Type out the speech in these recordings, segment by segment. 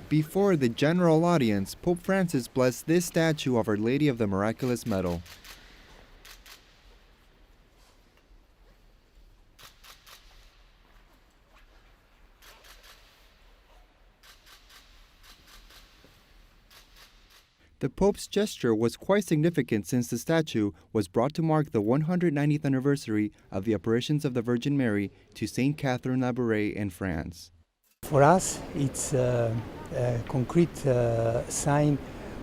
Before the general audience, Pope Francis blessed this statue of Our Lady of the Miraculous Medal. The Pope's gesture was quite significant since the statue was brought to mark the 190th anniversary of the apparitions of the Virgin Mary to Saint Catherine Labouré in France. For us, it's a concrete sign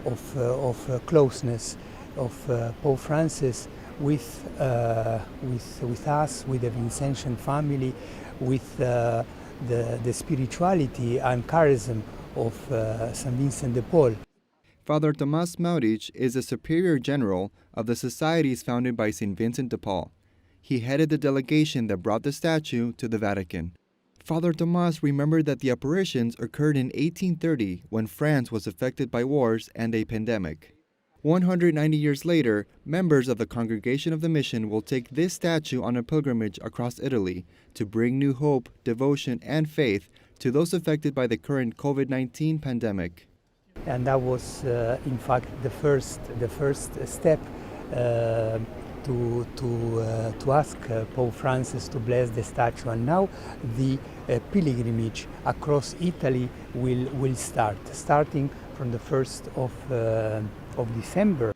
of closeness of Pope Francis with us, with the Vincentian family, with the spirituality and charism of St. Vincent de Paul. Father Tomás Mauric is a superior general of the societies founded by St. Vincent de Paul. He headed the delegation that brought the statue to the Vatican. Father Tomás remembered that the apparitions occurred in 1830 when France was affected by wars and a pandemic. 190 years later, members of the Congregation of the Mission will take this statue on a pilgrimage across Italy to bring new hope, devotion, and faith to those affected by the current COVID-19 pandemic. And that was, in fact, the first step to ask Pope Francis to bless the statue. And now the pilgrimage across Italy will start, starting from the 1st of December.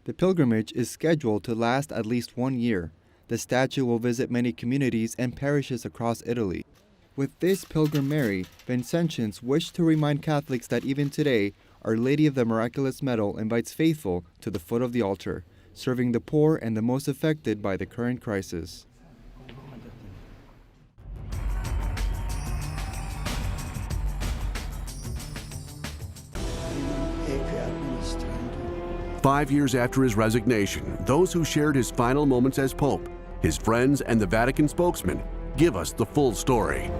The pilgrimage is scheduled to last at least 1 year. The statue will visit many communities and parishes across Italy. With this Pilgrim Mary, Vincentians wish to remind Catholics that even today, Our Lady of the Miraculous Medal invites faithful to the foot of the altar, serving the poor and the most affected by the current crisis. Five years after his resignation, those who shared his final moments as Pope, his friends and the Vatican spokesman, give us the full story.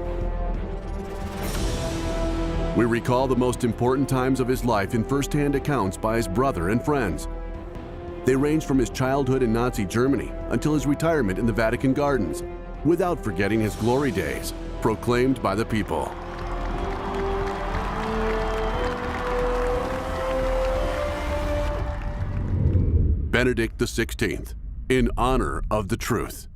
We recall the most important times of his life in first-hand accounts by his brother and friends. They range from his childhood in Nazi Germany until his retirement in the Vatican Gardens, without forgetting his glory days, proclaimed by the people. Benedict XVI, in honor of the truth.